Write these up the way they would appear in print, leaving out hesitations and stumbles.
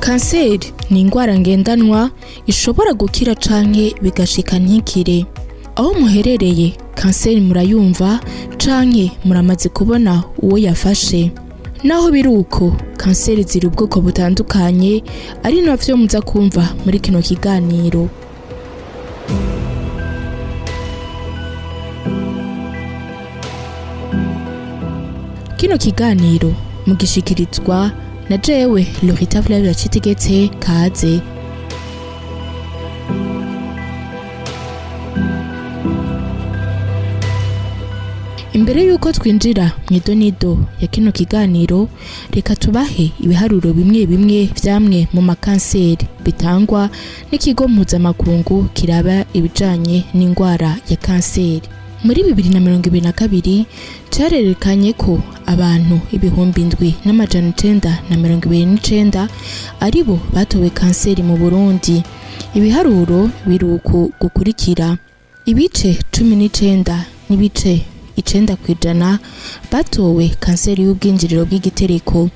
Kanseri ni indwara ngendanwa ishobora gukira canke bigashika ntikire. Aho muherereye kanseri murayumva canke muramaze kubona uwo yafashe. Naho biruko kanseri ziri ubwoko butandukanye ari navyo muza kumva muri kino kiganiro. Kino kiganiro mugishikirizwa na jewe Lorita Flavia Citegetse kaze. Imbere yuko twinjira mw'idonido ya kino kiganiro, reka tubahe ibiharuro bimwe bimwe vyamwe mu makanseri bitangwa n'ikigo mpuzamakungu kiraba ibijanye n'indwara ya kanseri. Muri 2022 carerekanye ko abantu 7,929 aribo batowe kanseri mu Burundi. Ibiharuro biruko gukurikira: ibice 19 n'ibice 9% batowe kanseri y'ubwinjiriro bw'igitereko,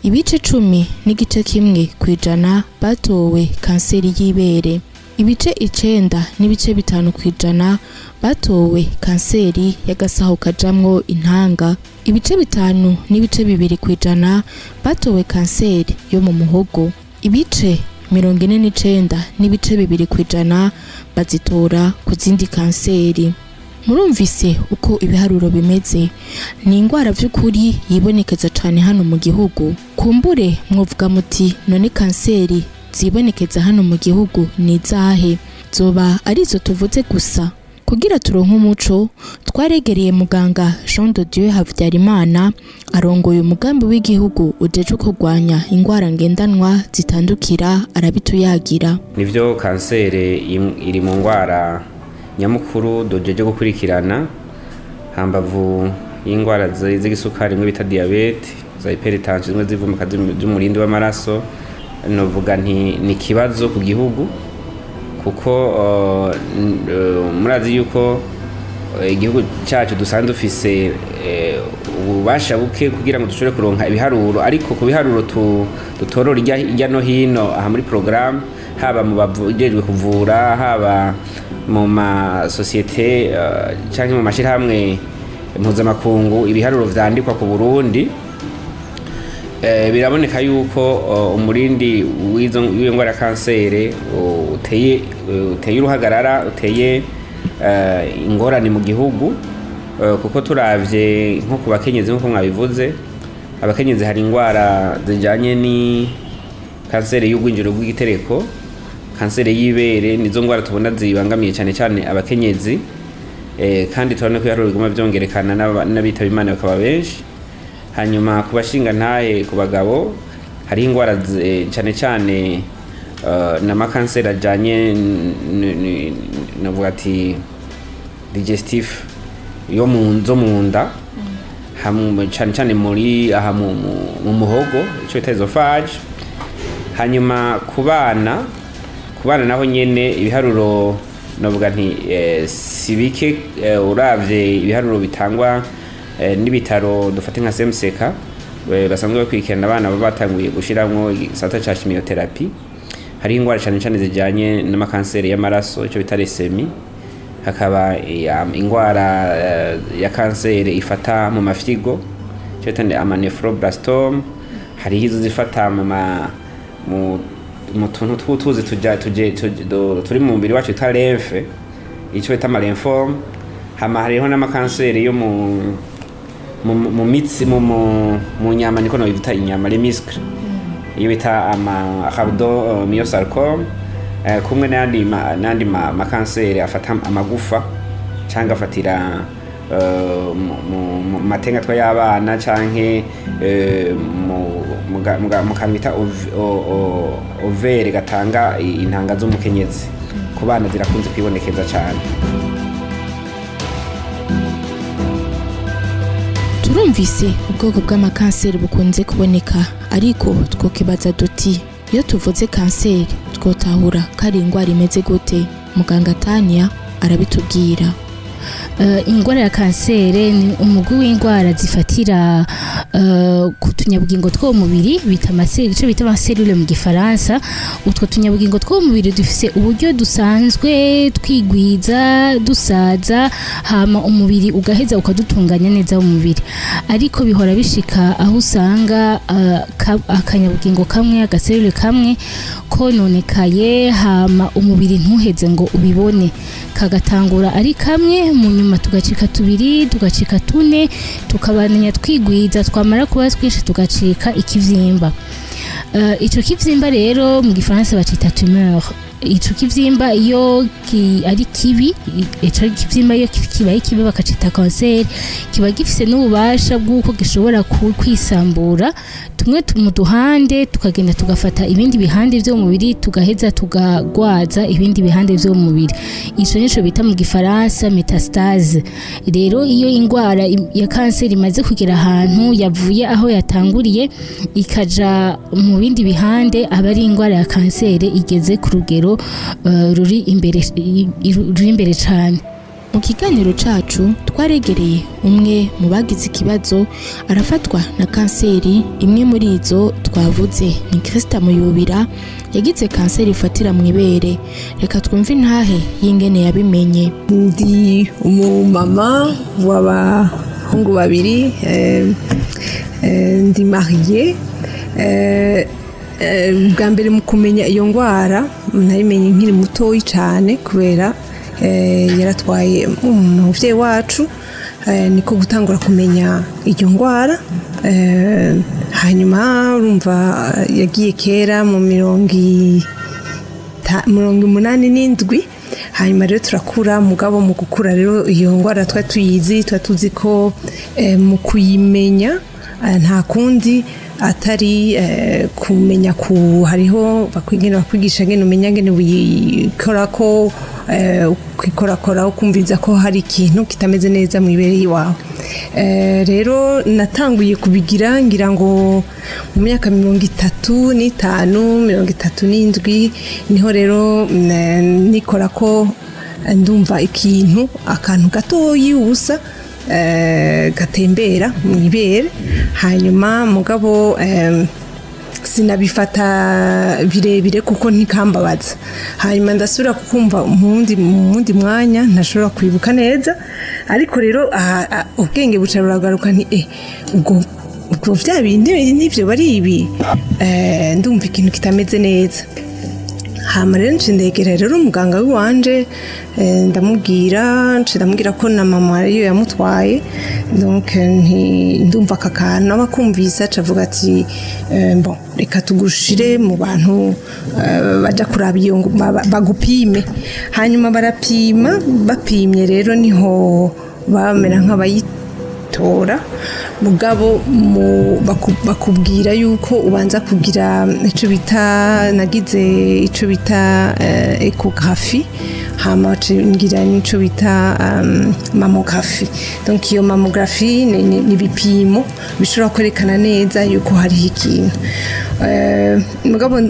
ibice 10 n'igice kimwe kwijana batowe kanseri y'ibere, ibice 9 n'ibice 5% batowe kanseri y'agasaho kajamwo intanga, ibice 5 n'ibice 2% batowe kanseri yo mu muhogo, ibice 49 n'ibice 2% bazitora ku zindi kanseri. Murumvise uko ibiharuro bimeze. Ni indwara vy'ukuri yibonekeza cane hano mu gihugu. Kumbure mwovuga muti none kanseri zibonekeza hano mu gihugu ni zahe? Zoba arizo tuvuze gusa? Kugira turonke umuco, twaregereye muganga Jean de Dieu Havyarimana arongoye umugambi w'igihugu ujeje kurwanya indwara ngendanwa zitandukira, arabituyagira. Nivyo kanseri iri mu ndwara nyamukuru dojeje gukurikirana hambavu y'indwara z'igisukari ngo bita diabete, za hypertension zimwe zivumuka z'umurindi w'amaraso. Novuga ni kibazo ku gihugu kuko murazi yuko igihugu cyacu dusanzwe dufise ububasha buke kugira ngo dushobore kuronka ibiharuro, ariko ku biharuro dutorora irya no hino aha muri programme, haba mu bavujejwe kuvura, haba mu masosiyete cyangwa mu mashirahamwe mpuzamakungu, ibiharuro vyandikwa ku Burundi, biraboneka yuko umurindi w'iyo ndwara ya kanseri uteye uruhagarara, uteye ingorane mu gihugu, kuko turavye nko ku bakenyezi nko mwabivuze, abakenyezi hari indwara zijanye ni kanseri y'ubwinjiriro bw'igitereko, kanseri y'ibere, nizo ndwara tubona zibangamiye cyane cyane abakenyezi, kandi turabona ko ibiharuro biguma vyongerekana n'abitaba Imana bakaba benshi. Hanyuma ku bashinga ntahe, ku bagabo hari indwara cyane cyane n'amakanseri ajanye navuga ati digestive yo mu nda, cyane cyane muri aha mu muhogo, ico bita esophage. Hanyuma ku bana naho nyene ibiharuro navuga nti sibike, uravye ibiharuro bitangwa n'ibitaro dufate nka semseka basanzwe bakwikirana abana batanguye gushiramwo igisata ca chimiotherapy. Hari indwara cyane cyane zijanye n'amakanseri y'amaraso, ico bita lesemi. Hakaba indwara ya kanseri ifata mu mafyigo, ico bita amanephroblastom. Hari izo zifata mu tuntu tw'utuzi turi mu mubiri wacu twita lymphe, ico bita lymphome. Hama hariho n'amakanseri yo mu mitsi, mu nyama, niko no bita inyama, les muscles, iyo bita rhabdomyosarcome, kumwe n'andi makanseri afata amagufa cyangwa afatira mu matenga y'abana canke mu kantu bita overe gatanga intanga z'umukenyezi. Ku bana zirakunze kwibonekeza cyane. Turumvise ubwoko bw'amakanseri bukunze kuboneka, ariko twokibaza duti iyo tuvuze kanseri twotahura kari indwara imeze gute? Muganga Tania arabitubwira. Indwara ya kanseri ni umugwi w'indwara zifatira ku tunyabugingo two mu mubiri bita ico bita amaselule mu gifaransa. Utwo tunyabugingo two mu mubiri dufise uburyo dusanzwe twigwiza dusaza hama umubiri ugaheza ukadutunganya neza mu mubiri, ariko bihora bishika aho usanga akanyabugingo kamwe agaselule kamwe kononekaye hama umubiri ntuheze ngo ubibone, kagatangura ari kamwe mu nyuma tugacika tubiri tugacika tune tukabandanya twigwiza, twamara kuba twinshi tugacika ikivyimba. Ico kivyimba rero mu gifaransa bacita tumeur. Ico kivyimba iyo ari kibi, ico kivyimba iyo kibaye kibi bakacita cancer, kiba gifise n'ububasha bw'uko gishobora kwisambura tumwe mu duhande tukagenda tugafata ibindi bihande vyo mu mubiri tugaheza tugagwaza ibindi bihande vyo mu mubiri. Ico nico bita mu gifaransa metastase. Rero iyo ingwara ya cancer imaze kugera ahantu yavuye aho yatanguriye ikaja mu bindi bihande, aba ari ingwara ya cancer igeze ku rugero ruri imbere cyane. Mu kiganiro cacu twaregereye umwe mu bagize ikibazo arafatwa na kanseri. Imwe muri izo twavuze ni Krista Muyubira yagize kanseri ifatira mu ibere. Reka twumve intahe y'ingene yabimenye. Ndi umumama w'abahungu babiri, ndi mariye. Bwa mbere mu kumenya iyo ngwara nayimenye nkiri mutoyi cyane kubera yaratwaye umuvyeyi wacu, niko gutangura kumenya iyo ngwara. Hanyuma urumva yagiye kera mu 87. Hanyuma rero turakura, mugabo mu gukura rero iyo ngwara twari tuyizi, twari tuzi ko mu kuyimenya nta kundi atari kumenya hariho bakwigisha ngene umenya ngene wikorako kwikorakora ukumviza ko hari ikintu kitameze neza mu ibere yiwawe. Rero natanguye kubigira ngira ngo mu myaka 35, 37 niho rero nikora ko ndumva akantu gatoyi ubusa gatembera mu ibere. Hanyuma mugabo sinabifata birebire kuko ntikambabaza. Hanyuma ndasubira kukumva mu wundi mwanya ntashobora kwibuka neza, ariko rero ubwenge buca buragaruka nti ubwo vya bindi nivyo bari ibi, ndumva ikintu kitameze neza. Hama rero ndegera rero umuganga w'iwanje ndamubwira ko na mama ariyo yamutwaye, donc ndumva kakana bakumvisa cavuga ati bon reka tugushire mu bantu baja kuraba iyo bagupime. Hanyuma barapima, bapimye rero niho bamera nk'abayitora, mugabo bakubwira yuko ubanza kugira ico bita ecography, hama ngira nico bita mammographie. Donc iyo mammographie ni bipimo bishobora kwerekana neza yuko hari ikintu, mugabo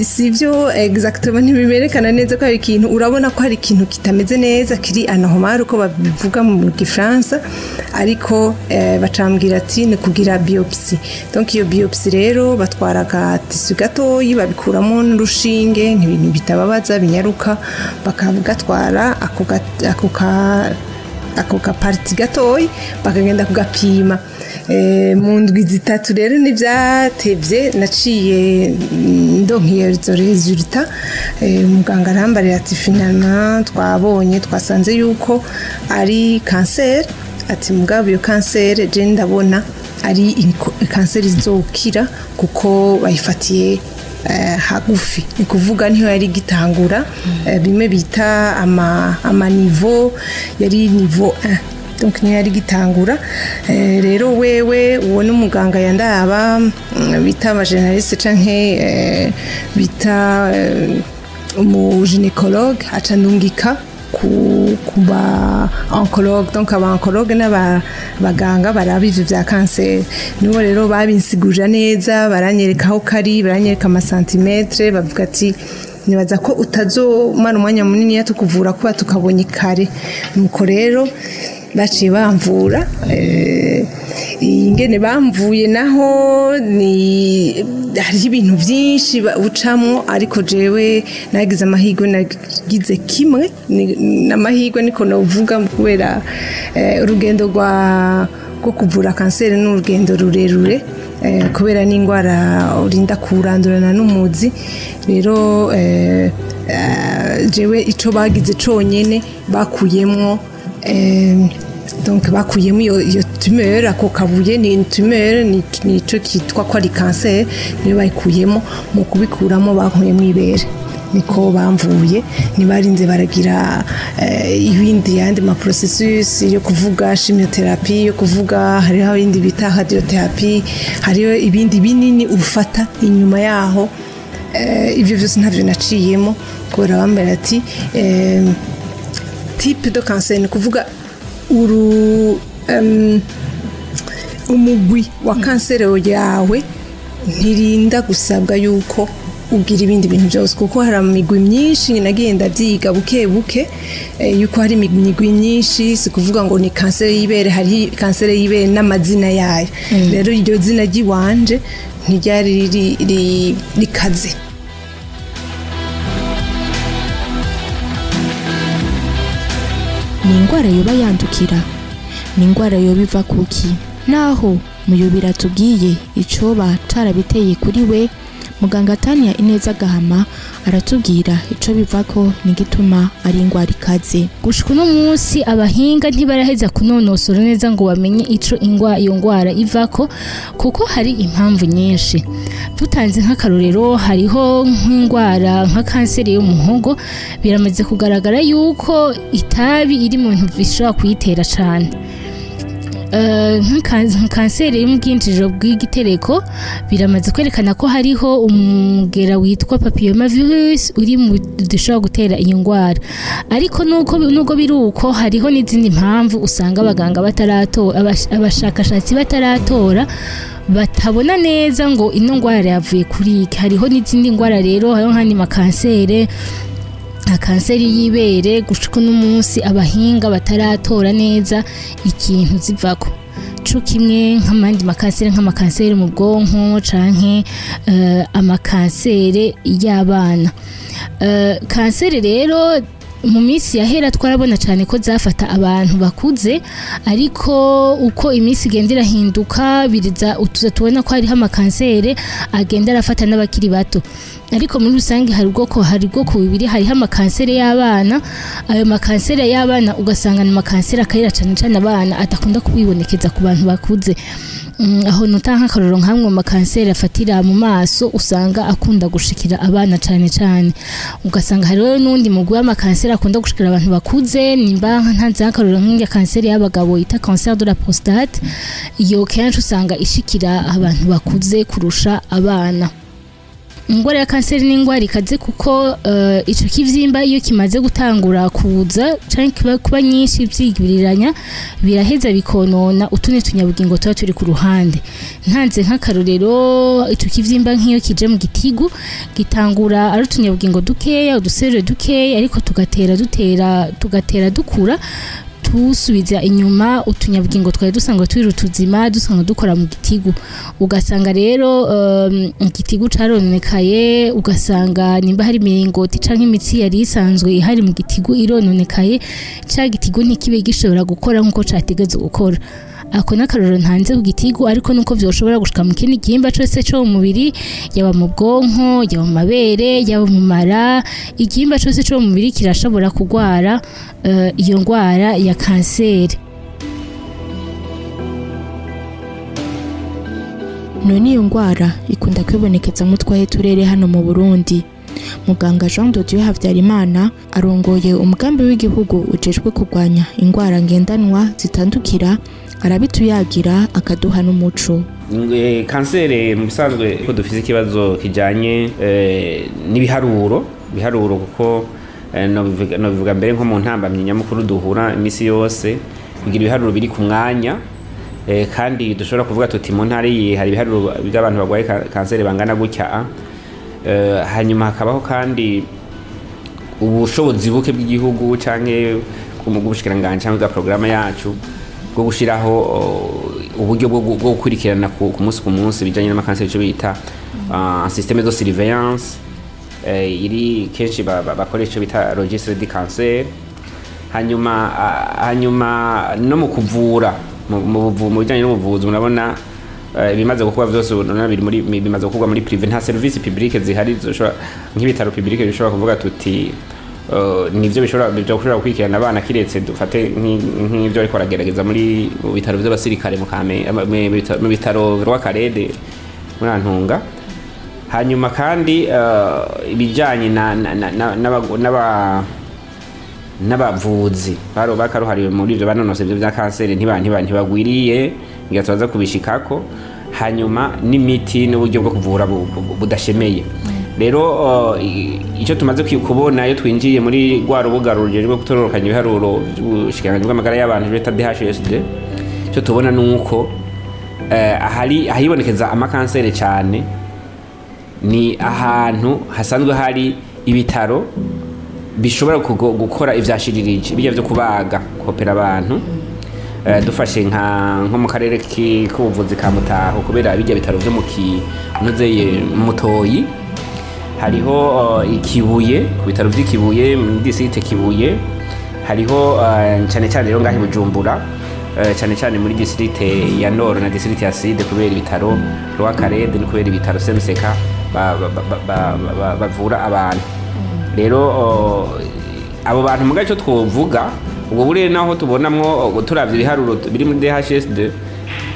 sivyo exactement ntibiberekana neza ko hari ikintu. Urabona ko hari ikintu kitameze neza kiri anormal uko babivuga mu Gifaransa, ariko bacambwira ati ni kugira biopsie. Donc iyo biopsie rero batwaraga tisu gatoyi babikuramo n'urushinge, n'ibintu bitababaza binyaruka, bakagatwara ako parti gatoyi bakagenda kugapima. Mu ndwi zitatu rero n'ivyatevye naciye ndonkiye izo resultat. Muganga arambarira ati finalement twasanze yuko ari cancer. Ati mugabo iyo cancer je ndabona ari cancer izokira kuko bayifatiye hagufi, ni kuvuga niho yari gitangura. Bimwe bita ama niveau, yari niveau 1, donc niyo yari gitangura. Rero wewe uwo n'umuganga yandaba bita aba generaliste canke bita umu gynécologue, aca ndungika kuba oncologue. Donc aba oncologue n'abaganga baraba ivyo vya cancer, nibo rero babinsigurira neza, baranyereka aho kari, baranyereka amasantimetre, bavuga ati nibaza ko utazomara umwanya munini tukuvura kuba tukabonye kare. Nuko rero baciye bamvura ingene bamvuye naho ni hari ibintu byinshi ucamwo ariko jewe nagize amahirwe nagize kimwe n'amahirwe niko novuga kubera urugendo rwo kuvura kanseri n'urugendo rurerure kubera n'indwara urinda kurandurana n'umuzi rero jewe ico bagize conyene bakuyemwo donc bakuyemo iyo tumeur ako kabuye ni tumeur ni cyo kitwa ko ari cancer niyo bayikuyemo mu kubikuramo bankuyemo ibere niko bamvuye nibarinze baragira ibindi yandi ma processus yo kuvuga chimiothérapie yo kuvuga hariho ibindi bita radiotherapie hariho ibindi binini ufata inyuma yaho ibyo byose ntavyo naciyemo kubera bambara ati type de cancer ni kuvuga umugwi wa kanseri yawe ntirinda gusabwa yuko ugira ibindi bintu byose kuko hari imigwi myinshi nagenda byiga buke buke yuko hari imigwi myinshi si kuvuga ngo ni kanseri y'ibere hari kanseri y'ibere n'amazina yayo rero iryo zina ry'iwanje ntiryari rikaze ni indwara yoba yandukira ni indwara yoba iva kuki naho muyobera tubwiye icoba carabiteye kuri we muganga Tania Ineza Gahama aratubwira ico bivako n'igituma ari indwara ikaze gushika no munsi abahinga ntibaraheza kunonosora neza ngo bamenye ico iyo ndwara ivako kuko hari impamvu nyinshi tutanze nk'akarorero hariho nk'indwara nka kanseri y'umuhogo biramaze kugaragara yuko itabi iri mu bintu bishobora kuyitera cane kanseri yo mu bwinjiriro bw'igitereko biramaze kwerekana ko hariho umugera witwa papillomavirus uri mu dushobora gutera iyo ndwara ariko nubwo biri uko hariho n'izindi mpamvu usanga abaganga abashakashatsi bataratora batabona neza ngo ino ndwara yavuye kuri iki hariho n'izindi ndwara rero hariho nk'andi makanseri kanseri y'ibere gushika n'umunsi abahinga bataratora neza ikintu zivako co kimwe nk'amandi makanseri nk'amakanseri mu bwonko canke amakanseri y'abana kanseri rero mu minsi yahera twarabona cyane ko zafata abantu bakuze ariko uko iminsi igenda irahinduka biriza utuza tubona ko hariho amakanseri agenda arafata n'abakiri bato ariko muri rusange hari ubwoko bibiri hariho amakanseri y'abana ayo makanseri y'abana ugasanga ni amakanseri akarira cyane abana adakunda kubibonekeza ku bantu bakuze aho nota nk'akaroro nk'amwe makanseri afatira mu maso usanga akunda gushikira abana cyane ugasanga hariho n'undi mugwi w'amakanseri akunda gushikira abantu bakuze nimba ntanze nk'akaroro nk'inga kanseri y'abagabo yita cancer de la prostate iyo kenshi usanga ishikira abantu bakuze kurusha abana ingwara ya kanseri ni ingwara ikaze kuko ico kivyimba iyo kimaze gutangura kuza canke kuba nyinshi vyigwiriranya biraheza bikonona utune tunyabugingo tuba turi ku ruhande ntanze nk'akarorero ico kivyimba nk'iyo kije mu gitigu gitangura ari utunyabugingo dukeya uduserure dukeya ariko tugatera dukura tusubiza inyuma utunyabugingo twari dusanga turi tuzima dusanga dukora mu gitigu ugasanga rero igitigu carononekaye ugasanga nimba hari miringoti canke imitsi yari isanzwe ihari mu gitigu irononekaye ca gitigu ntikibe gishobora gukora nkuko categeze gukora ako nakaroro ntanze ku gitigu ariko nuko vyoshobora gushika mu kindi gihimba cose cyo mu mubiri yaba mu bwonko yaba mu mabere yaba mu mara igihimba cose cyo mu mubiri kirashobora kugwara iyo ndwara ya kanseri none iyo ndwara ikunda kwibonekeza mu twahe turere hano mu Burundi muganga Jean de Dieu Havyarimana arongoye umugambi w'igihugu ujejwe kurwanya indwara ngendanwa zitandukira arabituyagira akaduha n'umuco kanseri mu bisanzwe ko dufite ikibazo kijanye n'ibiharuro kuko nobivuga mbere nko mu ntambamye nyamukuru duhura imisi yose kugira ibiharuro biri ku mwanya kandi dushobora kuvuga tuti mu ntara hari ibiharuro by'abantu barwaye kanseri bangana gutya hanyuma hakabaho kandi ubushobozi buke bw'igihugu canke bw'ubushikiranganje cyangwa bwa programme yacu bwo gushiraho uburyo bwo gukurikirana ku munsi ku munsi bijanye n'amakanseri cyo bita système de surveillance iri kenshi bakoresha bita registre de cancer. hanyuma no mu kuvura mu bijanye n'ubuvuzi murabona ibimaze gukorwa byose bimaze gukorwa muri privé, nta service publique zihari nk'ibitaro publique bishobora kuvuga tuti nivyo bishobora gukurikirana abana kiretse dufate nk'ivyo ariko aragerageza muri bitaro by'abasirikare mu bitaro rw'akarede muri Antunga. Hanyuma kandi ibijanye n'abavuzi bakaruhariwe muri ivyo banonose ivyo bya kanseri ntibagwiriye ngiye kubishikako. Hanyuma n'imiti n'uburyo bwo kuvura budashemeye. Rero icyo tumaze kubona iyo twinjiye muri rwa rubuga rwo gutororokanya ibiharuro by'ubushikiranganje bw'amagara y'abantu bita DHSD, icyo tubona nuko ahibonekeza amakanseri cyane ni ahantu hasanzwe hari ibitaro bishobora gukora ivyashiririje bijya byo kubaga kopera abantu. Dufashe nko mu karere k'ubuvuzi ka Mutaho kubera bijya bitaro byo mu kinozeye Mutoyi, hariho Ikibuye ku bitaro by'Ikibuye mu district Kibuye, hariho cyane cyane rero ngahi Bujumbura cyane cyane muri district ya Nord na district ya Sud kubera ibitaro rw'akarede no kubera ibitaro semseka bavura abantu. Rero abo bantu mu gace twovuga ubwo burere naho tubonamwo turavye ibiharuro biri muri DHSD,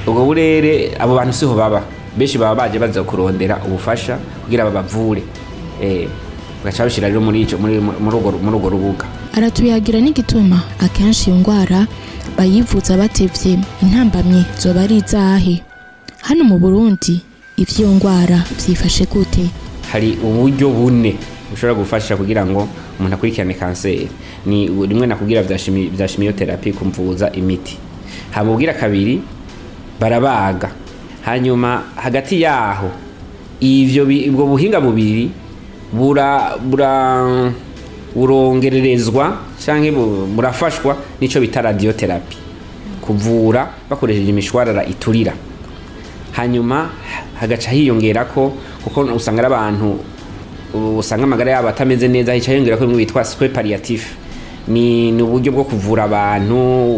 ubwo burere abo bantu siho baba, benshi baba baje baza kurondera ubufasha kugira babavure. Gacha bishira rero muri urwo rubuga. Aratuyagira n'igituma akenshi iyo ndwara bayivuza batevye, intambamye zoba ari izahe? Hano mu Burundi ivyo ndwara vyifashe gute? Hari uburyo bune ushobora gufasha kugira ngo umuntu akurikirane kanseri. Ni rimwe nakubwira vya chimiotherapy kumvuza imiti. Hamubwira kabiri barabaga. Hanyuma hagati yaho ubwo buhinga bubiri burongererezwa canke burafashwa nico bita radiotherapy, kuvura bakoresheje imishwarara iturira. Hanyuma hagaca hiyongerako kuko usanga abantu usanga amagara yabo atameze neza, hica hiyongerako bimwe bitwa soins palliatifs. Ni uburyo bwo kuvura abantu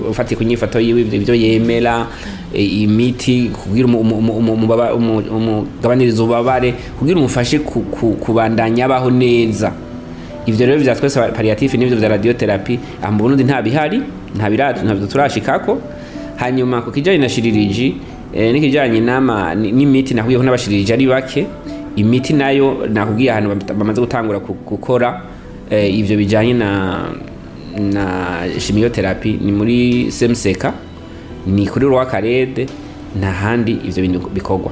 ufati kunyifato yiwe ibyo yemera, imiti kugira umugabanirizo ubabare kugira umufashe kubandanya abaho neza. Ivyo rero bya twese palliatif n'ivyo bya radiotherapy mu Burundi ntabihari, ntabyo turashikako. Hanyuma ku kijanye na shiririji n'ikijanye n'imiti nahuyeho n'abashirije ari bake. Imiti nayo nakubwiye ahantu bamaze gutangura gukora ivyo bijanye na chimiotherapy ni muri semseka, ni kuri rw'akarede, nta handi ivyo bintu bikorwa.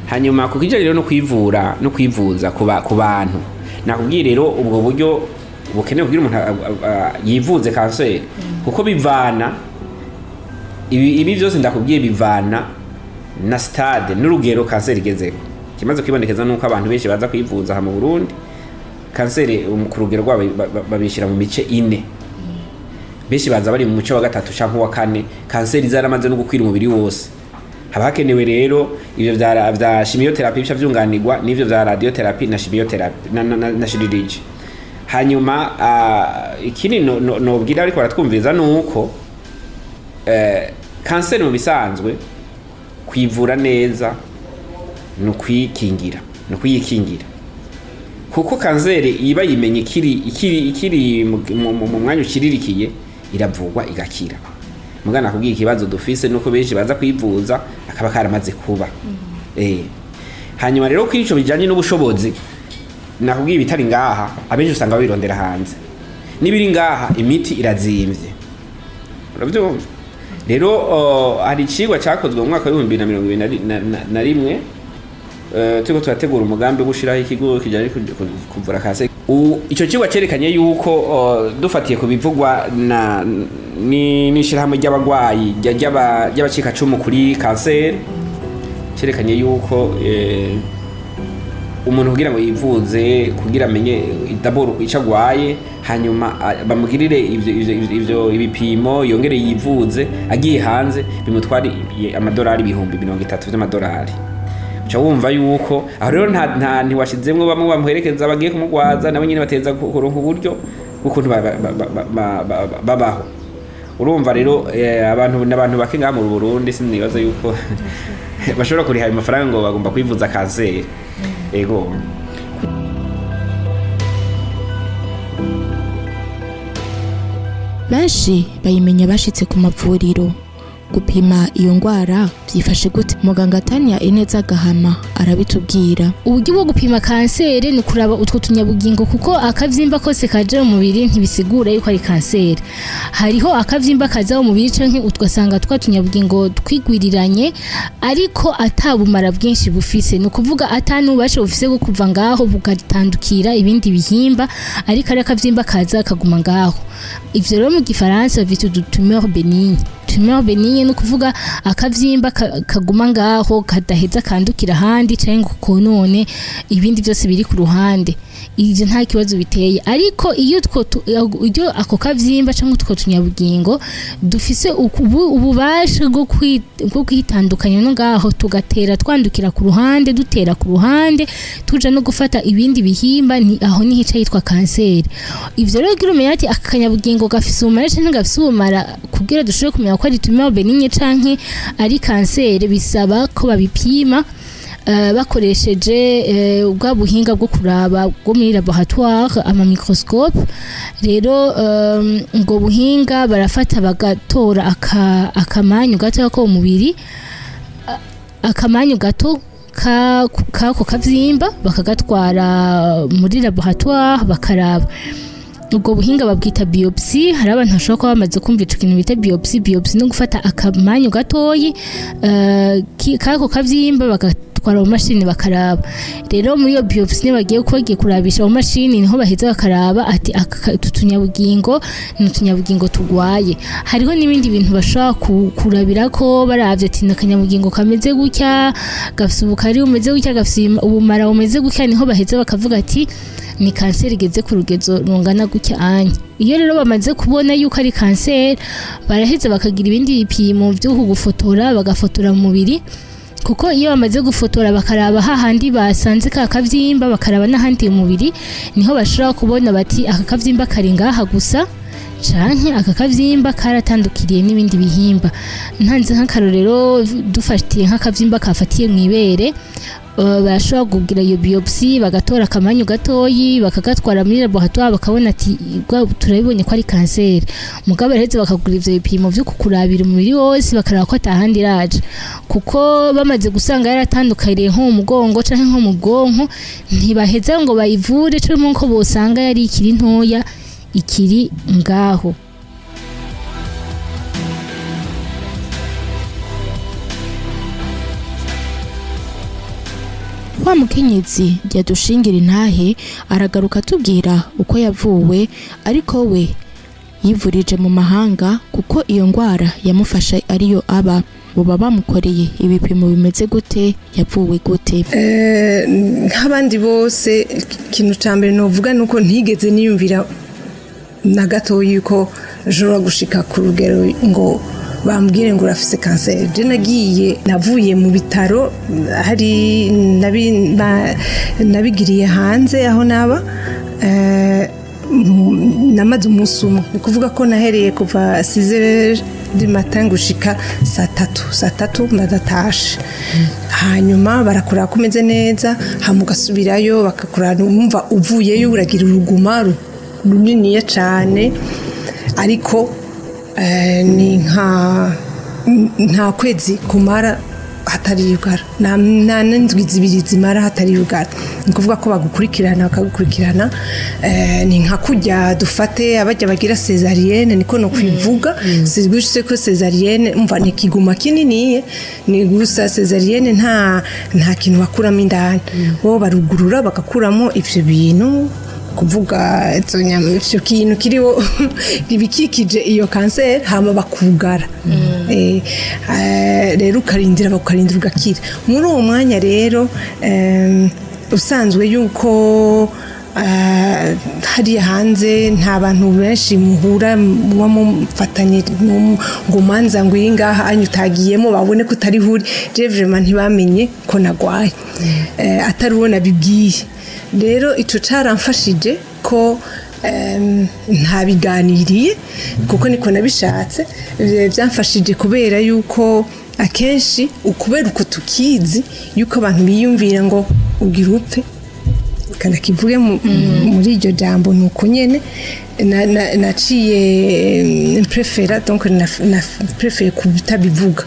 Hanyuma ku kijanye rero no kwivura no kwivuza ku bantu, nakubwiye rero ubwo buryo bukenewe kugira umuntu yivuze kanseri kuko bivana ibi byose ndakubwiye bivana na stade n'urugero kanseri igezeko. Kimaze kwibonekeza nuko abantu benshi baza kwivuza ha mu Burundi kanseri ku rugero rwabo babishira mu mice 4. Benshi baza bari mu muce wa 3 canke wa 4, kanseri zaramaze no gukwira umubiri wose. Haba hakenewe rero ivyo vya chimiotherapy bisha vyunganirwa n'ivyo vya radiotherapy na chimiotherapy na shiririji. Hanyuma ikini nobwira ariko baratwumviriza nuko kanseri mu bisanzwe kwivura neza no kwikingira kuko kanseri iba yimenye ikiri mu mwanya ukiririkiye iravugwa igakira. Mugana kubwira ikibazo dufise nuko benshi baza kwivuza akaba karamaze kuba. Hanyuma rero kwico bijanye n'ubushobozi nakubwiye bitari ngaha abenshi usanga babirondera hanze. Nibiri ngaha imiti irazimvye. Uravyumva? Rero hari cigwa cyakozwe mu mwaka wa 2021 tuko turategura umugambi wo gushiraho ikigo kijanye kuvura kanseri. Ico cigwa cerekanye yuko dufatiye ku bivugwa n'ishirahamwe ry'abagwayi ry'abacika cumu kuri kanseri, cerekanye yuko umuntu kugira ngo yivuze kugira amenye d'abord ico agwaye hanyuma bamugirire ivyo ibipimo yongere yivuze agiye hanze bimutwara amadolari ibihumbi 30 vy'amadolari uca wumva yuko aho rero nta ntiwashizemwo bamwe bamuherekeza bagiye kumugwaza nabo nyine bateza kuronka uburyo bw'ukuntu babaho urumva rero abantu bake ngaha mu Burundi sinibaza yuko bashobora kuriha ayo mafaranga ngo bagomba kwivuza kanseri ego benshi bayimenya bashitse ku mavuriro gupima iyo ndwara byifashe gute muganga Tania Ineza Gahama arabitubwira uburyo bwo gupima kanseri ni kuraba utwo tunyabugingo kuko akavyimba kose kaje mu mubiri ntibisigura yuko ari kanseri hariho akavyimba kaza mu mubiri canke utwasanga twa tunyabugingo twigwiriranye ariko atabumara bwinshi bufise ni kuvuga atanubashe bufise go kuva ngaho bugatandukira ibindi bihimba ariko ari akavyimba kaza kaguma ngaho ivyo rero mu gifaransa bita du tumeur bénigne tumeur bénigne no kuvuga akavyimba kaguma ngaho kadaheza kandukira handi canke konone ibindi byose biri ku ruhande ije nta kibazo biteye ariko iyo ako kavyimba canke utwo tunyabugingo dufise ububasha bwo kwitandukanya no ngaho tugatera twandukira ku ruhande dutera ku ruhande tuja no gufata ibindi bihimba aho ni hica yitwa kanseri ivyo rero girumenya ati akanyabugingo gafise ubumara canke gafise ubumara kugira dushobore kumenya ko ari tumeur bénigne canke ari kanseri bisaba ko babipima bakoresheje ubwa buhinga bwo kuraba bwo muri laboratoire ama microscope rero ngo buhinga barafata bagatora akamanyu gato ko umubiri akamanyu gato kako kavyimba bakagatwara muri laboratoire bakaraba ubwo buhinga babwita biopsie hari abantu bashobora kuba bamaze kumva ico kintu bita biopsie no gufata akamanyu gatoyi kako kavyimba bagatwara mu mashini bakaraba rero muri iyo biopsie bagiye kurabisha mu mashini niho baheza bakaraba ati tutunyabugingo n'utunyabugingo tugwaye hariho n'ibindi bintu bashobora kurabira ko baravye ati nakanyabugingo kameze gutya gafise ubukari umeze gutya gafise ubumara umeze gutya niho baheza bakavuga ati ni kanseri igeze ku rugezo rungana gutya anya iyo rero bamaze kubona yuko ari kanseri baraheza bakagira ibindi bipimo byo kugufotora bagafotora mu mubiri kuko iyo bamaze gufotora bakaraba hahandi basanze ka kavyimba bakaraba n'ahandi mu mubiri niho bashobora kubona bati aka kavyimba kari ngaha gusa canke aka kavyimba karatandukiriye n'ibindi bihimba ntanze nk'akarorero dufatiye nk'akavyimba kafatiye mw'ibere bashobora kugira iyo biopsie bagatora akamanyu gatoyi bakagatwara muri laboratoire bakabona ati turabibonye ko ari kanseri mugabo reheze bakagura ivyo bipimo vyo kukurabira umubiri wose bakaraba ko atahandi raje kuko bamaze gusanga yaratandukariye nko mu mugongo canke nko mu bwonko ntibaheza ngo bayivure cyo nko bosanga yari ikiri ntoya ikiri ngaho wa mukenyezi yadushingira intahe aragaruka atubwira uko yavuwe ariko we yivurije mu mahanga kuko iyo ndwara yamufasha ariyo aba buba bamukoreye ibipimo bimeze gute yavuwe gute nk'abandi bose ikintu cya mbere novuga nuko ntigeze niyumvira na gato yuko jora gushika ku rugero ngo bambwire ngo urafise kanseri je nagiye navuye mu bitaro hari nabigiriye hanze aho naba namaze umunsi umwe ni kuvuga ko nahereye kuva 6h du matin gushika saa tatu nadatashe hanyuma barakora kumeze neza hamugasubirayo bakakora umva uvuyeyo uragira uruguma runiniye cyane ariko ni nta kwezi kumara hatari yugara nta n'indwi zibiri zimara hatari yugara ni kuvuga ko bagukurikirana bakagukurikirana ni nka kujya dufate abajya bagira cesarienne niko no kwivuga sigushe ko cesarienne umva ni kiguma kinini ni gusa cesarienne nta kintu bakuramo indani bo barugurura bagakuramo ivyo bintu kuvuga icyo kintu kiriho ibikikije iyo kanseri hama bakugara rero ukarindira ugakira muri uwo mwanya rero usanzwe yuko hariya hanze nta bantu benshi muhura muba mufatanye ngo umanza ngo iyi ngaha anyu utagiyemo babone ko utari huri je vraiment ntibamenye ko nagwaye atari ubona bibwiye rero ico caramfashije ko ntabiganiriye kuko niko nabishatse byamfashije kubera yuko akenshi ukubera uko tukizi yuko abantu biyumvira ngo ugira upfe kana kivuge muri iryo jambo nuko nyene naciye prefera donc na prefere kubitabivuga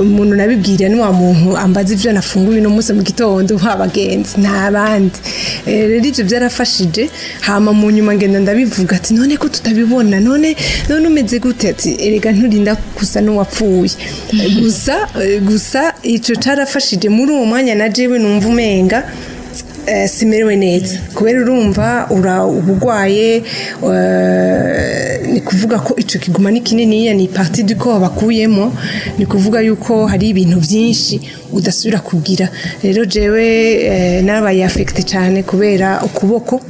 umuntu nabibwira ni wa muntu ambaza ivyo nafunguye no munsi mu gitondo habagenzi ntabandi rero ivyo byarafashije hama mu nyuma ngenda ndabivuga ati none ko tutabibona none umeze gute ati erega nturinda gusa n'uwapfuye gusa ico carafashije muri uwo mwanya na jewe numva umenga simerewe neza kubera urumva ubugwaye ni kuvuga ko ico kiguma ni kinini ni partie du corps bakuyemo ni kuvuga yuko hari ibintu byinshi udasubira kugira rero jewe nabaye affecté cyane kubera ukuboko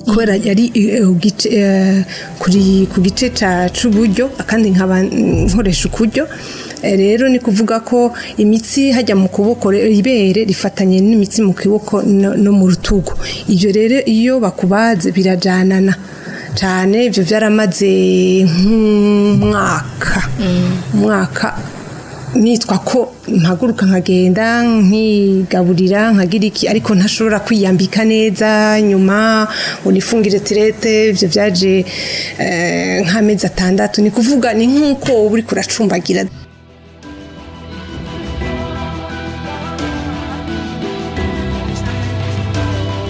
kubera yari ku gice c'uburyo kandi nkaba nkoresha ukuryo rero ni kuvuga ko imitsi hajya mu kuboko ibere rifatanye n'imitsi mu kiboko no mu rutugu ibyo rero iyo bakubaze birajanana cyane ibyo byaramaze nk'umwaka nitwa ko mpaguruka nkagenda nkigaburira nkagira iki ariko ntashobora kwiyambika neza nyuma unifungire tirete ibyo byaje nk'amezi 6 ni kuvuga ni nk'uko uba uri kuracumbagira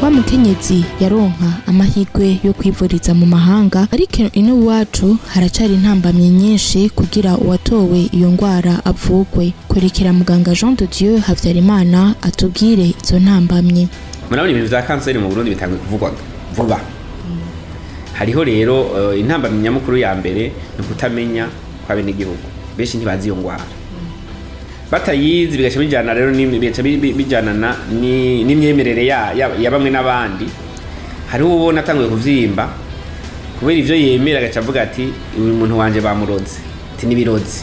wa mukenyezi yaronka amahirwe yo kwivuriza mu mahanga ariko ino iwacu haracari intambamye nyinshi kugira uwatowe iyo ndwara avugwe kurikira muganga Jean de Dieu Havyarimana atubwire izo ntambamye. Murabona ibintu vya kanseri mu Burundi bitangiye kuvugwa vuba hariho rero intambamye nyamukuru ya mbere ni kutamenya kwa bene igihugu benshi ntibazi iyo ndwara batayizi bigaca bijana rero bijana n'imyemerere ya bamwe n'abandi hariho ubona atanguye kuvyimba kubera ivyo yemera agaca avuga ati uyu muntu wanje bamuroze ati nibirozi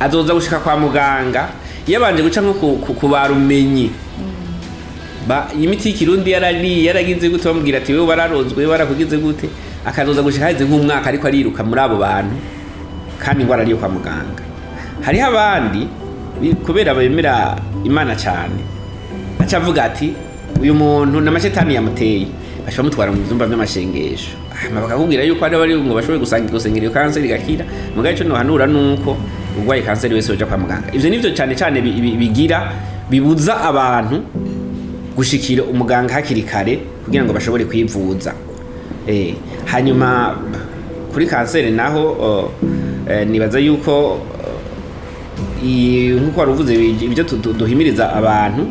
azoza gushika kwa muganga yabanje guca nko kubarumenyi imiti y'ikirundi yaragize gute bamubwira ati wewe bararozwe barakugize gute akazoza gushika haize nk'umwaka ariko ariruka muri abo bantu kandi ingwara ariyo kwa muganga hariho abandi kubera bemera Imana cyane acavuga ati uyu muntu n'amashetani yamuteye bashobora mutwara mu byumba by'amashengesho bakakubwira yuko ari bari ngo bashobore gusengera iyo kanseri igakira mugaye cyo nohanura nuko urwaye kanseri wese uja kwa muganga ivyo nivyo cyane cyane bigira bibuza abantu gushikira umuganga hakiri kare kugira ngo bashobore kwivuza hanyuma kuri kanseri naho nibaza yuko nkuko waruvuze ibyo duhimiriza abantu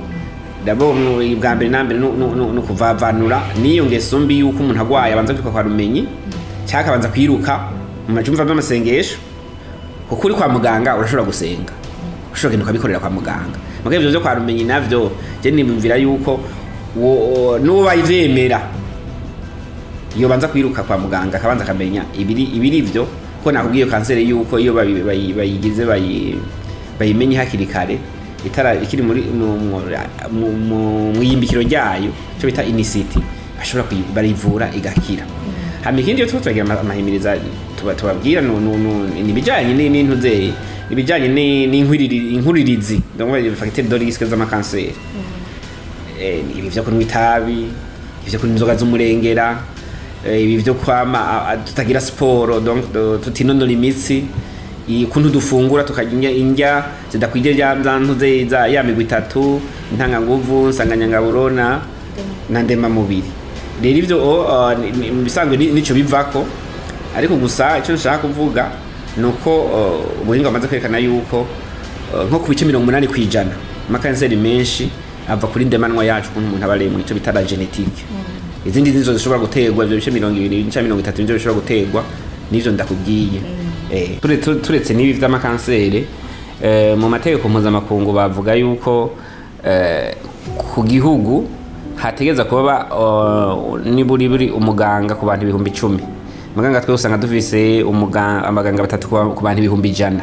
ndabona bwa mbere nambere no kuvavanura niyo ngeso mbi yuko umuntu agwaye abanza kwika kwa rumenyi cyaka abanza kwiruka mu macumva y'amasengesho kuko uri kwa muganga urashobora gusenga ushobora kugenda ukabikorera kwa muganga mugabe ibyo kwa rumenyi navyo je nimvira yuko n'uwo bayivyemera iyo banza kwiruka kwa muganga akabanza akamenya ibiri byo ko nakubwiye kanseri yuko iyo bayigize bayimenye hakiri kare ikiri muri mu yimbikiro ryayo cyo bita inisiti bashobora barivura igakira hama ikindi cyo twagira amahimiriza tubabwira nibijanye n'intu ze nibijanye n'inkuririzi donc facteur de risque z'amakanseri ibi vyo kunywa itabi ivyo kunywa inzoga z'umurengera ibi vyo kwama tutagira siporo donc tutinonora imitsi ikuntu dufungura tukarya indya zidakwije ntuze ya migwi 3 intanga nguvu nsanganyangaburo na ndema mubiri rero ivyo bisanzwe nico bivako ariko gusa icyo nshaka kuvuga nuko ubuhinga bamaze kwerekana yuko nko ku bice 80% amakanseri menshi ava kuri ndemanwa yacu kuntu umuntu abare mu ico bitara genetique izindi nizo zishobora gutegwa ibyo bice 20-30 nivyo bishobora gutegwa nivyo ndakubwiye turetse n'ibi vy'amakanseri mu mategeko mpuzamakungu bavuga yuko ku gihugu hategeza kuba niburi umuganga ku bantu 10,000. Muganga twe usanga dufise amaganga batatu ku bantu 100,000.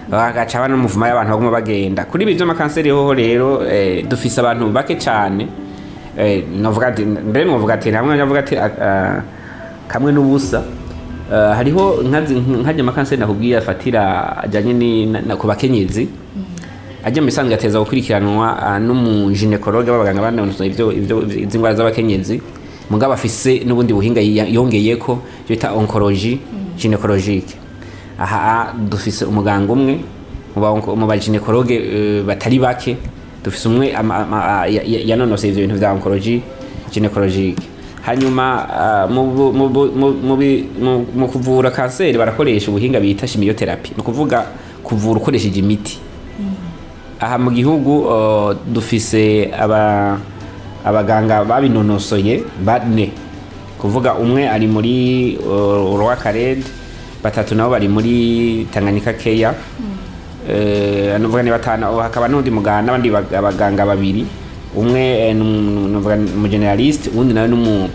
Bagaca bana muvuma y'abantu baguma bagenda kuri ibyo makanseri ho rero dufise abantu bake cyane novuga ati mbere novuga ati namwe navuga ati kamwe n'ubusa hariho nkaje makanseri nakubwiye afatira ajanye ni ku bakenyezi ajya mu bisanzwe gateza gukurikiranwa n'umuginekologe b'abaganga banonosoye ivyo izingwara z'abakenyezi mugabo afise n'ubundi buhinga yongeyeko bita oncologie gynecologique. Aha dufise umuganga umwe mu baginekologe batari bake dufise umwe yanonosoye ivyo bintu vya oncologie gynecologique. Hanyuma mu kuvura kanseri barakoresha ubuhinga bita chimiotherapy, no kuvuga kuvura ukoresheje imiti. Aha mu gihugu dufise abaganga babinonosoye bane, kuvuga umwe ari muri Rwakarede, batatu nabo bari muri Tanganyika Keya, novuga ni batanu. Hakaba n'undi muganga n'abandi abaganga babiri, umwe novuga mu generalist, undi nawe n'umu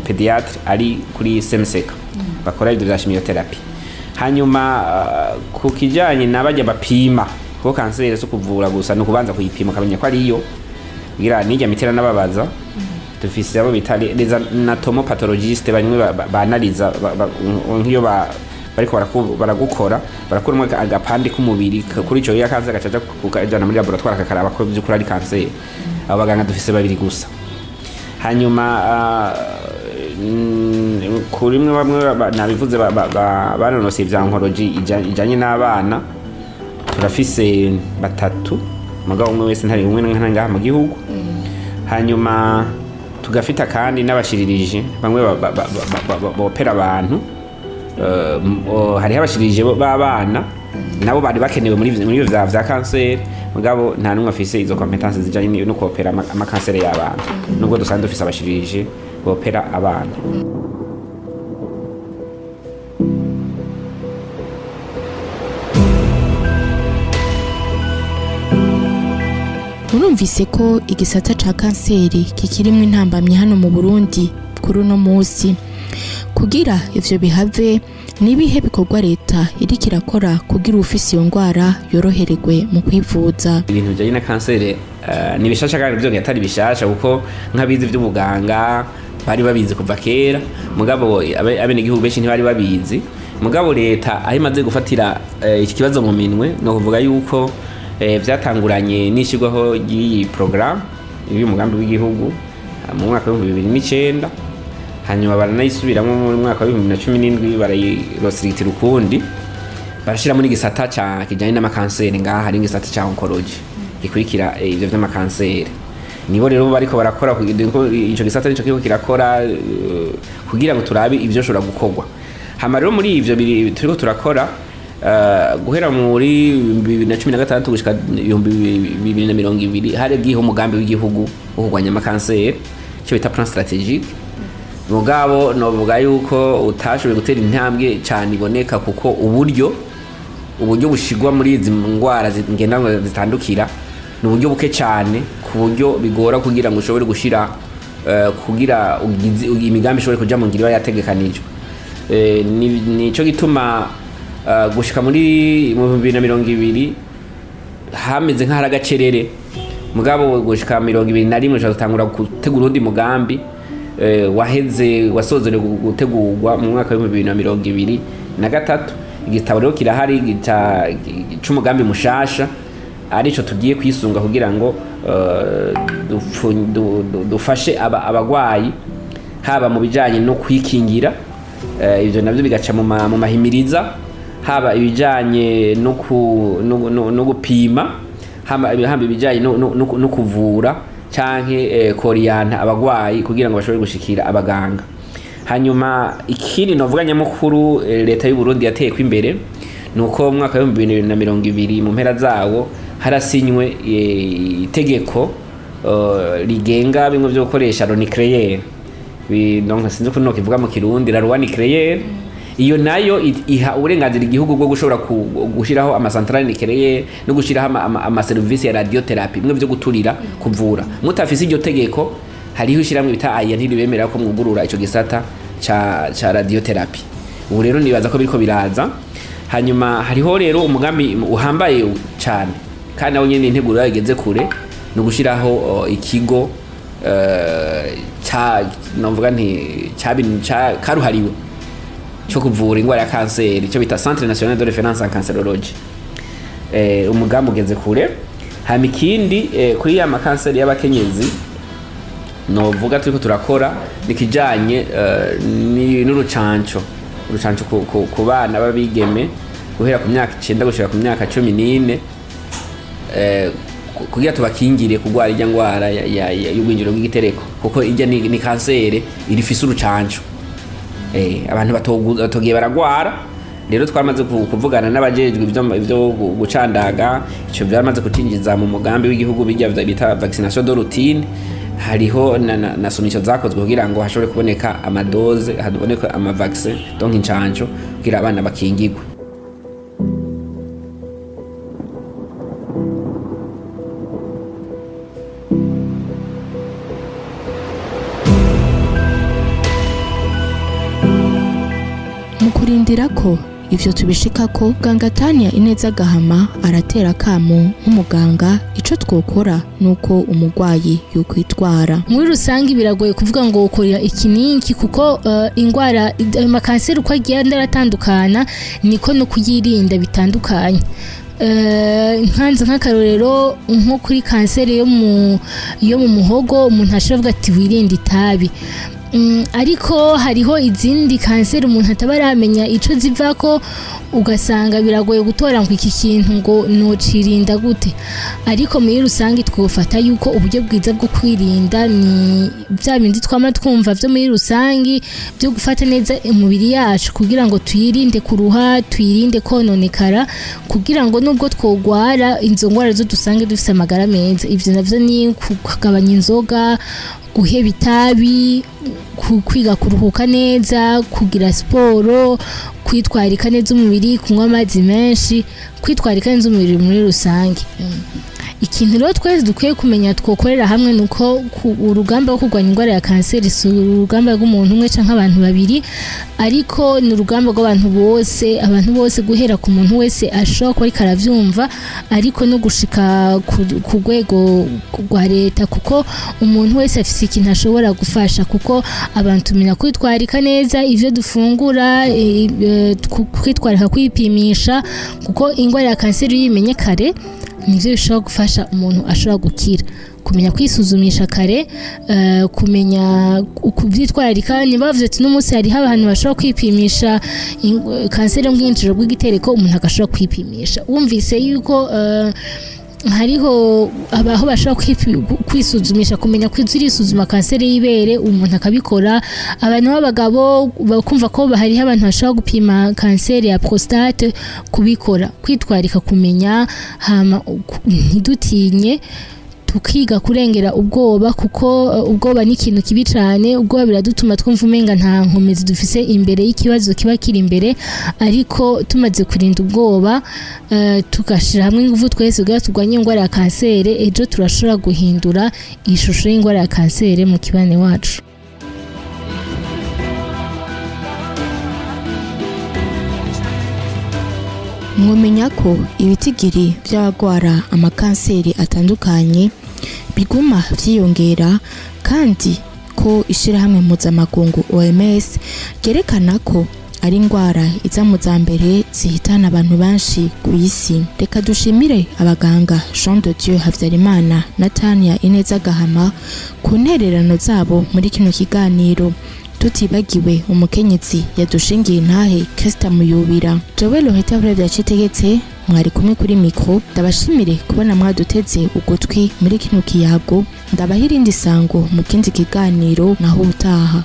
pediatre ari kuri Semseka bakora ibyo bya chimiotherapy. Hanyuma ku kijanye n'abajya bapima ko kanseri zo kuvura gusa no kubanza kuyipima kamenya ko ari yo gira nijya mitera n'ababaza. Dufise abo bita les anatomopathologiste banywe banaliza nk'iyo bariko baragukora barakuramo agapande k'umubiri kuri ico ya kanseri gacaja kukajana muri laboratoire akakaraba ko by'ukuri ari kanseri. Abo baganga dufise babiri gusa. Hanyuma kuri mwe bamwe nabivuze banonosoye ivya oncologie ijanye n'abana turafise batatu, mugabo umwe wese ntari umwe ngaha mu gihugu. Hanyuma tugafita kandi n'abashiririje bamwe bopera abantu, hariho abashiririje b'abana nabo bari bakenewe muri ivyo vya kanseri, mugabo nta numwe afise izo competence zijanye no kopera amakanseri y'abana, nubwo dusanzwe dufise abashiririje bopera abana. Murumvise ko igisata ca kanseri kikirimwe intambamye hano mu Burundi kuri uno munsi. Kugira ivyo bihave nibihe bikorwa leta iriko irakora kugira ufise iyo ngwara yorohererwe mu kwivuza. Ibintu bijanye na kanseri ni bishasha kandi byo atari bishasha, kuko nk'abizi vy'ubuganga bari babizi kuva kera, mugabo abene igihugu benshi ntibari babizi. Mugabo leta aho imaze gufatira iki kibazo mu minwe, no kuvuga yuko vyatanguranye n'ishigwaho y'iyi program y'umugambi w'igihugu mu mwaka wa 2009, hanyuma baranayisubiramo mu mwaka wa 2017 barayirosirita ukundi barashira muri gisata ca kijanye n'amakanseri. Ngaha hari gisata ca oncologie gikurikira ivyo vy'amakanseri. Nibo rero bariko barakora ico gisata nico kiko kirakora kugira ngo turabe ivyo shobora gukorwa. Hama rero muri ivyo turiko turakora guhera muri 2016 gushika 2020 hari giho umugambi w'igihugu wo kurwanya amakanseri cyo bita plan stratégique. Mugabo novuga yuko utashoboye gutera intambwe cyane iboneka, kuko uburyo bushigwa muri izi ngwara ngendanwa zitandukira ni uburyo buke cyane, ku buryo bigora kugira ngo ushobore gushira kugira imigambi ishobore kuja mu ngiro yategekanijwe. Nico gituma gushika muri 2020 hameze nk'ahari agacerere, mugabo gushika 2021 tuzatangura gutegura undi mugambi waheze wasozere gutegurwa mu mwaka wa 2023. Igitabo rero kirahari c'umugambi mushasha arico tugiye kwisunga kugira ngo dufashe abagwayi haba mu bijanye no kwikingira, ivyo navyo bigaca mu mahimiriza, haba ibijanye no gupima, haba ibijanye no kuvura canke koriyanta abagwayi kugira ngo bashobore gushikira abaganga. Hanyuma ikindi novuga nyamukuru leta y'u Burundi yateye imbere nuko mu mwaka wa 2020 mu mpera zawo harasinywe itegeko rigenga bimwe byo gukoresha nucléaire. Donc sinzi ko no kivuga mu Kirundi la loi nucléaire. iyo nayo iha uburenganzira igihugu bwo gushobora gushiraho amasantrale nikereye no gushiraho amaserivisi ya radiotherapy bimwe byo guturira kuvura mutafise iryo tegeko hariho ishiramwe bita aya ntiribemerera ko mwugurura ico gisata ca radiotherapy. Ubu rero nibaza ko biriko biraza, hanyuma hariho rero umugambi uhambaye cyane kandi nawo nyene integuro yageze kure no gushiraho ikigo novuga nti karuhariwe cyo kuvura ingwara ya kanseri cyo bita Centre National de Référence en Cancérologie. Umugambi ugeze kure. Hama ikindi kuri ya makanseri y'abakenyezi novuga turiko turakora nikijanye n'urucanco ku bana babigeme guhera ku myaka 9 gushika ku myaka 14 kugira tubakingire kugwara irya ngwara y'ugwinjiro bw'igitereko kuko irya ni kanseri irifise urucanco. Abantu batogiye baragwara rero twamaze kuvugana n'abajejwe ivyo gucandaga ico byamaze kutinjiza mu mugambi w'igihugu bijya bita vaccination de routine. Hariho na somisho zakozwe kugira ngo hashobore kuboneka amadoze haboneke amavaccin donc incanco kugira abana bakingirwe. Mukurindira ko ivyo tubishikako Gangatanya Ineza Gahama aratera kamo nk'umuganga ico twokora nuko umugwayi yokwitwara. Muri rusangi biragoye kuvuga ngo ukorera ikininki kuko ingwara amakanseri uko agenda aratandukana niko no kuyirinda bitandukanye. Nkanze nk'akarorero nko kuri kanseri yo mu muhogo umuntu ashobora ati wirinde itabi. Ariko hariho izindi kanseri umuntu atabaramenya ico zivako ugasanga biragoye gutora ngo iki kintu ngo nocirinda gute. Ariko muri rusangi twofata yuko uburyo bwiza bwo kwirinda ni bya bindi twama twumva byo muri rusangi byo gufata neza umubiri yacu kugira ngo tuyirinde kuruha tuyirinde kononekara kugira ngo nubwo twogwara inzo ngwara zo dusange dufise amagara meza. Ivyo navyo ni kugabanya inzoga, guheba itabi, kwiga kuruhuka neza, kugira siporo, kwitwarika neza umubiri, kunywa amazi menshi, kwitwarika neza umubiri muri rusange. Ikintu rero twese dukwiye kumenya twokorera hamwe nuko urugamba rwo kurwanya ingwara ya kanseri si urugamba rw'umuntu umwe canke abantu babiri, ariko ni urugamba rw'abantu bose, abantu bose guhera ku muntu wese ashobora kuba ariko aravyumva, ariko no gushika ku rwego rwa leta kuko umuntu wese afise ikintu ashobora gufasha kuko abantu tumenya kwitwarika neza ivyo dufungura, kwitwarika kwipimisha kuko ingwara ya kanseri yimenye kare nivyo bishobora gufasha umuntu ashobora gukira. Kumenya kwisuzumisha kare, kumenya kuvyitwararika. Niba bavuze ati n'umunsi hari abantu bashobora kwipimisha kanseri y'ubwinjiro bw'igitereko umuntu agashobora kwipimisha. Wumvise yuko hariho abaho bashobora kwisuzumisha kumenya kwizurisuzuma kanseri y'ibere umuntu akabikora. Abantu b'abagabo bakumva ko hariho abantu bashobora gupima kanseri ya prostate kubikora. Kwitwarika kumenya hama ntidutinye tukiga kurengera ubwoba kuko ubwoba ni ikintu kibi cyane. Ubwoba biradutuma twumva umenga nta nkomezi dufise imbere y'ikibazo kiba kiri imbere, ariko tumaze kurinda ubwoba tugashira hamwe ingufu twese kugira turwanye ingwara ya kanseri, ejo turashobora guhindura ishusho y'ingwara ya kanseri mu kibane wacu. Mwomenya ko ibitigiri by'abagwara amakanseri atandukanye biguma vyiyongera kandi ko ishirahamwe mpuzamakungu OMS ryerekana ko ari ingwara iza mu za mbere zihitana abantu benshi ku isi. Reka dushimire abaganga Jean de Dieu Havyarimana na Tania Ineza Gahama ku ntererano zabo muri kino kiganiro, tutibagiwe umukenyezi yadushingiye intahe Krista Muyubira. Jewe Lohita Breve yacitegetse mwari kumwe kuri mikro. Ndabashimire kubona mwaduteze ugutwi muri kino kiyago. Ndabahirindi sango mu kindi kiganiro naho utaha.